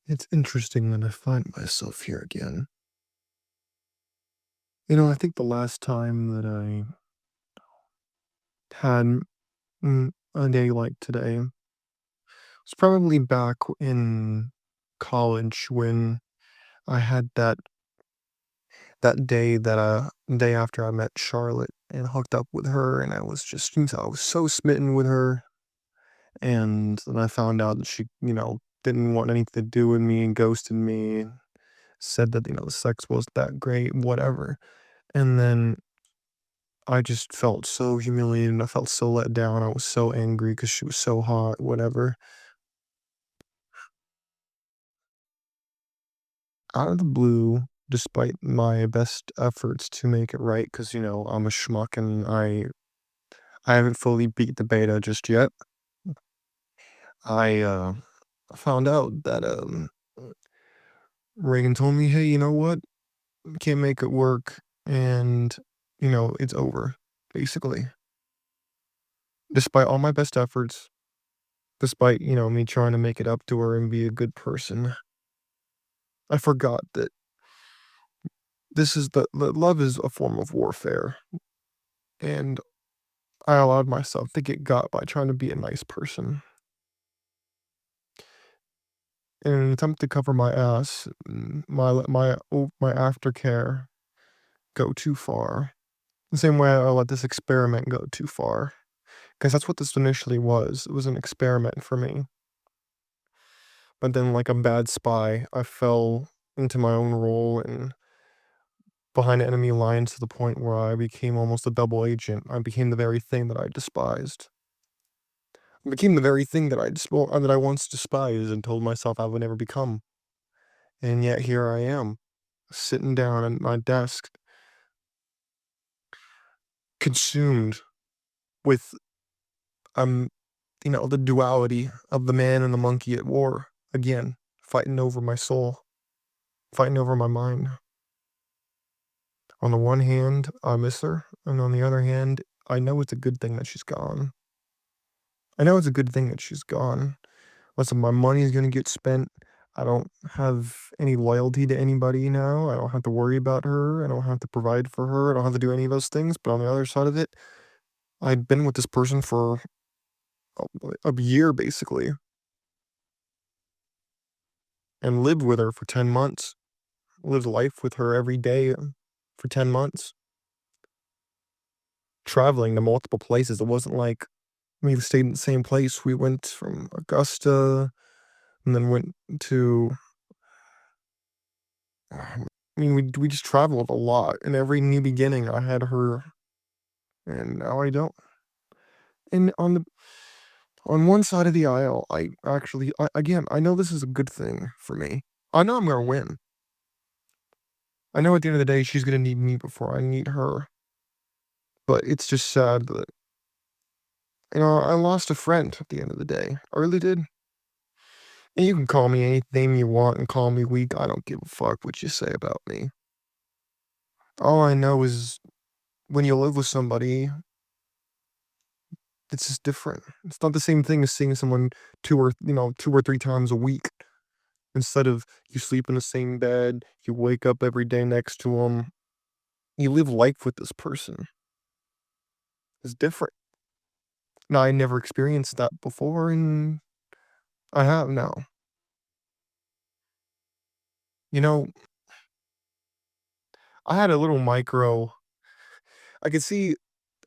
It's interesting that I find myself here again. I think the last time that I had a day like today was probably back in college when I had that day after I met Charlotte and hooked up with her, and I was just I was so smitten with her, and then I found out that she didn't want anything to do with me and ghosted me and said that the sex wasn't that great, whatever. And then I just felt so humiliated, I felt so let down, I was so angry because she was so hot, whatever. Out of the blue, despite my best efforts to make it right, because I'm a schmuck and I haven't fully beat the beta just yet, I found out that, Reagan told me, "Hey, you know what? Can't make it work, and, it's over," basically. Despite all my best efforts, despite, me trying to make it up to her and be a good person, I forgot that this is the love is a form of warfare, and I allowed myself to get got by trying to be a nice person. In an attempt to cover my ass, my aftercare go too far. The same way I let this experiment go too far, because that's what this initially was. It was an experiment for me. But then, like a bad spy, I fell into my own role and behind enemy lines to the point where I became almost a double agent. I became the very thing that I despised. I became the very thing that I once despised and told myself I would never become. And yet here I am, sitting down at my desk, consumed with um, the duality of the man and the monkey at war again, fighting over my soul, fighting over my mind. On the one hand, I miss her, and on the other hand, I know it's a good thing that she's gone. I know it's a good thing that she's gone. Listen, my money is gonna get spent. I don't have any loyalty to anybody now. I don't have to worry about her. I don't have to provide for her. I don't have to do any of those things. But on the other side of it, I've been with this person for a year basically and lived with her for 10 months. Lived life with her every day for 10 months, traveling to multiple places. It wasn't like we stayed in the same place. We went from Augusta and then went to I mean, we just traveled a lot, and every new beginning, I had her, and now I don't. And on one side of the aisle, I actually, again, I know this is a good thing for me. I know I'm gonna win. I know at the end of the day, she's gonna need me before I need her. But it's just sad that I lost a friend at the end of the day. I really did. And you can call me any name you want and call me weak. I don't give a fuck what you say about me. All I know is when you live with somebody, it's just different. It's not the same thing as seeing someone 2 or 3 times a week. Instead of you sleep in the same bed, you wake up every day next to them. You live life with this person. It's different. Now, I never experienced that before, and I have now. You know, I had a little micro I could see,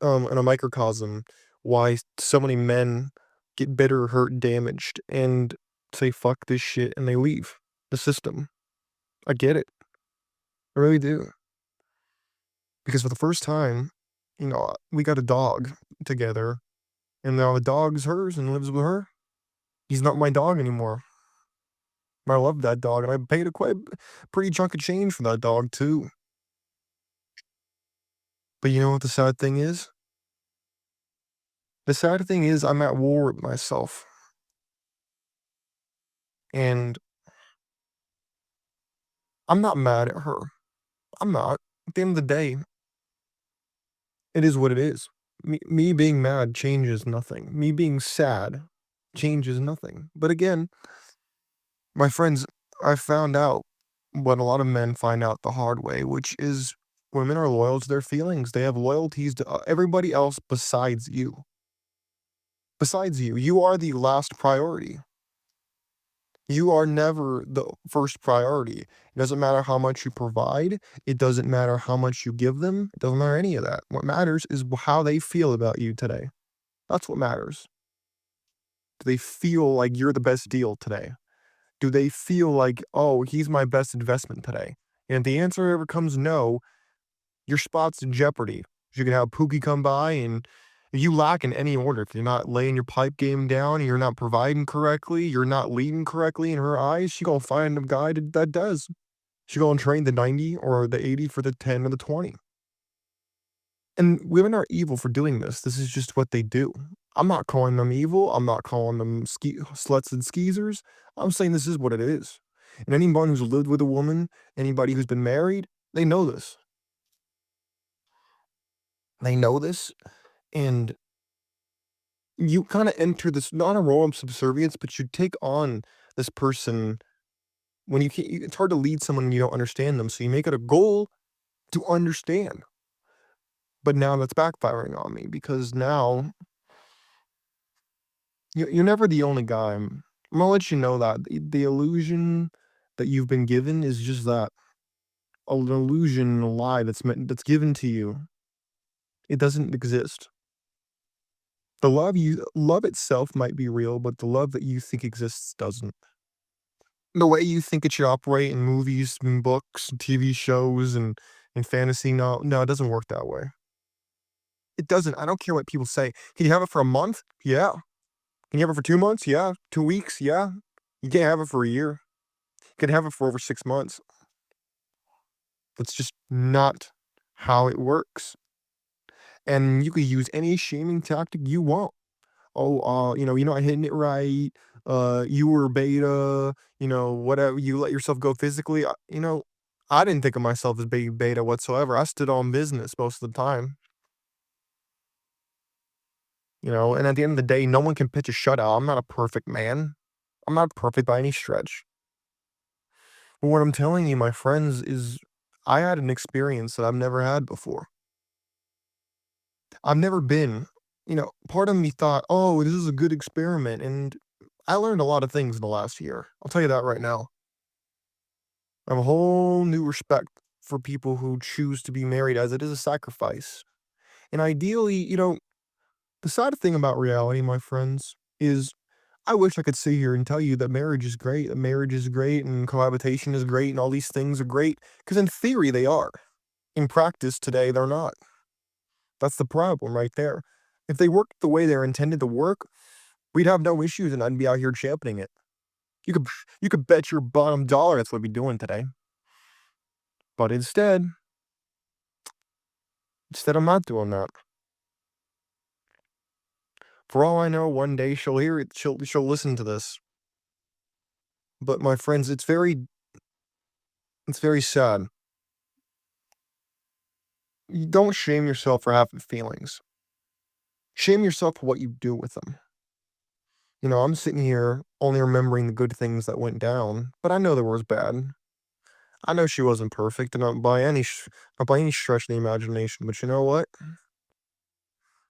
in a microcosm why so many men get bitter, hurt, damaged, and say, "Fuck this shit," and they leave the system. I get it. I really do. Because for the first time, we got a dog together, and now the dog's hers and lives with her. He's not my dog anymore. I love that dog, and I paid a quite pretty chunk of change for that dog too. But you know what the sad thing is? The sad thing is I'm at war with myself, and I'm not mad at her. I'm not. At the end of the day, it is what it is. Me being mad changes nothing. Me being sad changes nothing. But again, my friends I found out what a lot of men find out the hard way, which is women are loyal to their feelings. They have loyalties to everybody else besides you. Besides you, you are the last priority. You are never the first priority. It doesn't matter how much you provide. It doesn't matter how much you give them. It doesn't matter any of that. What matters is how they feel about you today. That's what matters. Do they feel like you're the best deal today? Do they feel like, oh, he's my best investment today? And if the answer ever comes no, your spot's in jeopardy. You can have Pookie come by and if you lack in any order. If you're not laying your pipe game down, you're not providing correctly, you're not leading correctly in her eyes, she gonna find a guy that does. She gonna train the 90 or the 80 for the 10 or the 20. And women are evil for doing this. This is just what they do. I'm not calling them evil. I'm not calling them sluts and skeezers. I'm saying this is what it is. And anyone who's lived with a woman, anybody who's been married, they know this. They know this. And you kind of enter this not a role of subservience, but you take on this person when you can't. It's hard to lead someone when you don't understand them. So you make it a goal to understand. But now that's backfiring on me because now you're never the only guy. I'm gonna let you know that the illusion that you've been given is just that an illusion, a lie that's given to you. It doesn't exist. The love itself might be real, but the love that you think exists doesn't. The way you think it should operate in movies and books and TV shows and fantasy, no, it doesn't work that way. It doesn't. I don't care what people say. Can you have it for a month? Yeah. Can you have it for 2 months? Yeah. 2 weeks? Yeah. You can't have it for a year. You can have it for over 6 months. That's just not how it works. And you could use any shaming tactic you want. Oh, you're not hitting it right. You were beta. Whatever. You let yourself go physically. I didn't think of myself as being beta whatsoever. I stood on business most of the time. And at the end of the day, no one can pitch a shutout. I'm not a perfect man. I'm not perfect by any stretch. But what I'm telling you, my friends, is I had an experience that I've never had before. I've never been, part of me thought, oh, this is a good experiment. And I learned a lot of things in the last year. I'll tell you that right now. I have a whole new respect for people who choose to be married as it is a sacrifice. And ideally, the sad thing about reality, my friends, is I wish I could sit here and tell you that marriage is great, and cohabitation is great, and all these things are great, because in theory they are. In practice today, they're not. That's the problem right there. If they worked the way they're intended to work, we'd have no issues, and I'd be out here championing it. You could you could bet your bottom dollar that's what we'd be doing today. But instead I'm not doing that. For all I know, one day she'll hear it, she'll listen to this. But my friends, it's very sad. You don't shame yourself for having feelings. Shame yourself for what you do with them. I'm sitting here only remembering the good things that went down, but I know there was bad. I know she wasn't perfect, and not by any stretch of the imagination. But you know what?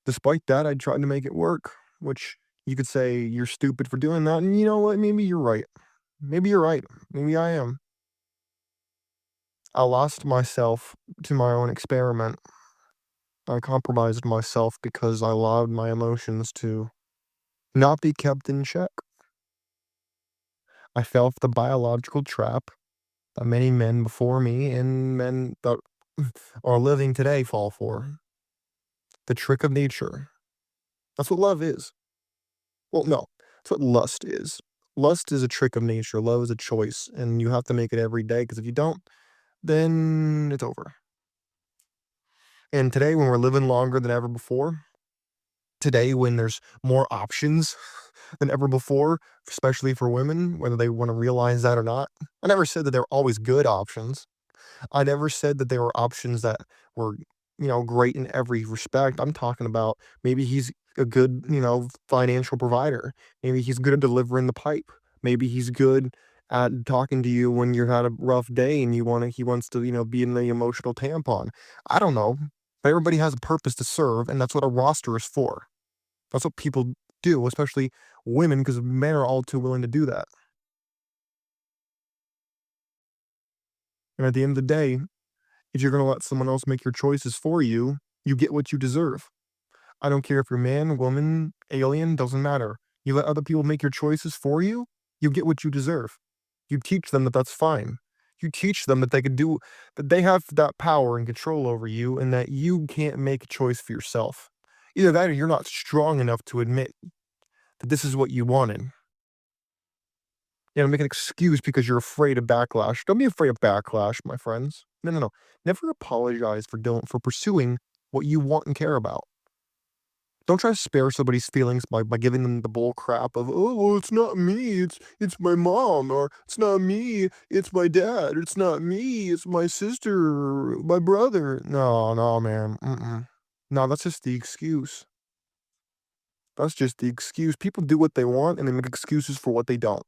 Despite that, I tried to make it work. Which you could say you're stupid for doing that, and you know what? Maybe you're right. Maybe you're right. Maybe I am. I lost myself to my own experiment. I compromised myself because I allowed my emotions to not be kept in check. I fell for the biological trap that many men before me and men that are living today fall for. The trick of nature. That's what love is. Well, no, that's what lust is. Lust is a trick of nature. Love is a choice, and you have to make it every day because if you don't, then it's over. And today, when we're living longer than ever before, today, when there's more options than ever before, especially for women, whether they want to realize that or not, I never said that there were always good options. I never said that there were options that were, great in every respect. I'm talking about maybe he's a good, financial provider. Maybe he's good at delivering the pipe. Maybe he's good at talking to you when you had a rough day and he wants to, be in the emotional tampon. I don't know. But everybody has a purpose to serve, and that's what a roster is for. That's what people do, especially women, because men are all too willing to do that. And at the end of the day, if you're gonna let someone else make your choices for you, you get what you deserve. I don't care if you're man, woman, alien, doesn't matter. You let other people make your choices for you get what you deserve. You teach them that that's fine. You teach them that that they have that power and control over you and that you can't make a choice for yourself. Either that or you're not strong enough to admit that this is what you wanted. Make an excuse because you're afraid of backlash. Don't be afraid of backlash, my friends. No, no, no. Never apologize for pursuing what you want and care about. Don't try to spare somebody's feelings by giving them the bull crap of, "Oh, well, it's not me, it's my mom," or "It's not me, it's my dad," "It's not me, it's my sister, my brother." No, no, man, No, that's just the excuse. That's just the excuse. People do what they want, and they make excuses for what they don't.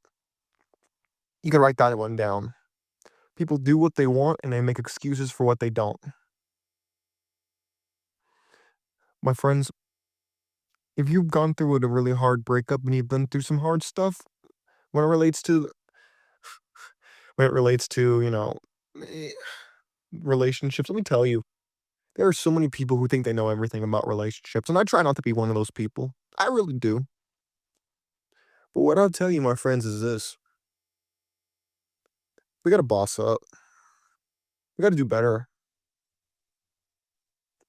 You can write that one down. People do what they want, and they make excuses for what they don't. My friends, if you've gone through a really hard breakup and you've been through some hard stuff, when it relates to eh, relationships, let me tell you, there are so many people who think they know everything about relationships, and I try not to be one of those people. I really do. But what I'll tell you, my friends, is this: we gotta boss up. We gotta do better.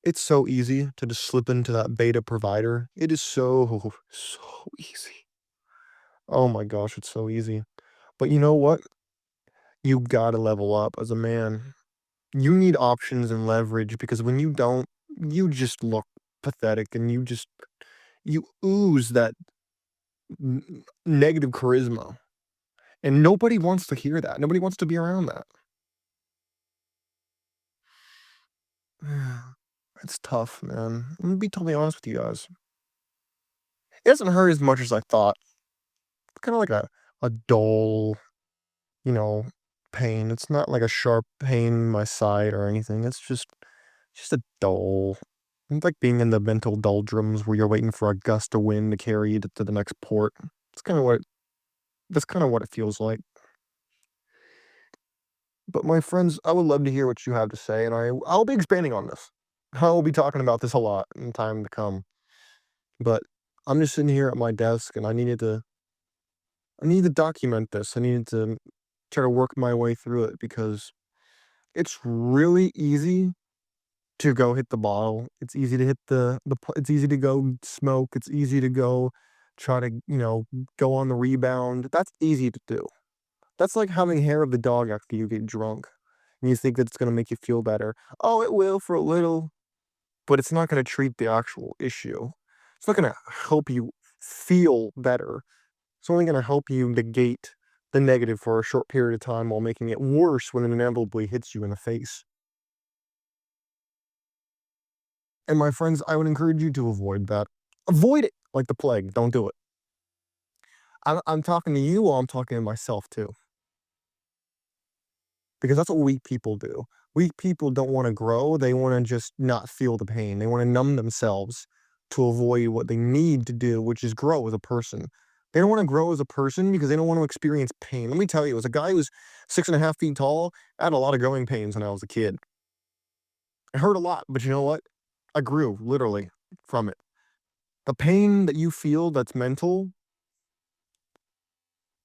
It's so easy to just slip into that beta provider. It is so easy. Oh my gosh, it's so easy. But you know what? You gotta level up as a man. You need options and leverage because when you don't, you just look pathetic and you ooze that negative charisma. And nobody wants to hear that. Nobody wants to be around that. It's tough, man. I'm gonna be totally honest with you guys. It doesn't hurt as much as I thought. It's kind of like a dull, you know, pain. It's not like a sharp pain in my side or anything. It's just a dull. It's like being in the mental doldrums where you're waiting for a gust of wind to carry you to the next port. It's kind of what that's kind of what it feels like. But my friends, I would love to hear what you have to say, and I'll be expanding on this. I'll be talking about this a lot in time to come. But I'm just sitting here at my desk, and I need to document this. I needed to try to work my way through it because it's really easy to go hit the bottle. It's easy to hit it's easy to go smoke. It's easy to go try to, go on the rebound. That's easy to do. That's like having hair of the dog after you get drunk and you think that it's going to make you feel better. Oh, it will for a little, but it's not going to treat the actual issue. It's not going to help you feel better. It's only going to help you negate the negative for a short period of time while making it worse when it inevitably hits you in the face. And my friends, I would encourage you to avoid that. Avoid it like the plague. Don't do it. I'm talking to you while I'm talking to myself too, because that's what weak people do. Weak people don't want to grow. They want to just not feel the pain. They want to numb themselves to avoid what they need to do, which is grow as a person. They don't want to grow as a person because they don't want to experience pain. Let me tell you, as a guy who's 6.5 feet tall, I had a lot of growing pains when I was a kid. It hurt a lot, but you know what? I grew literally from it. The pain that you feel that's mental,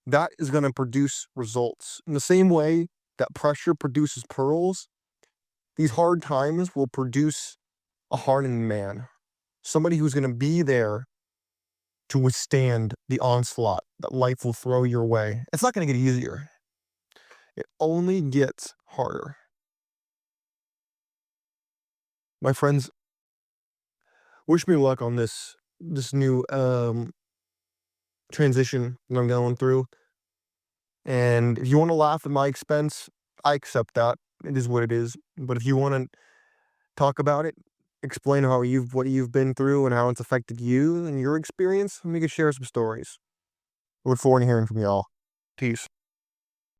that is going to produce results. In the same way that pressure produces pearls, these hard times will produce a hardened man, somebody who's going to be there to withstand the onslaught that life will throw your way. It's not going to get easier. It only gets harder. My friends, wish me luck on this new transition that I'm going through. And if you want to laugh at my expense, I accept that. It is what it is. But if you want to talk about it, explain what you've been through and how it's affected you and your experience, we can share some stories. Look forward to hearing from y'all. Peace.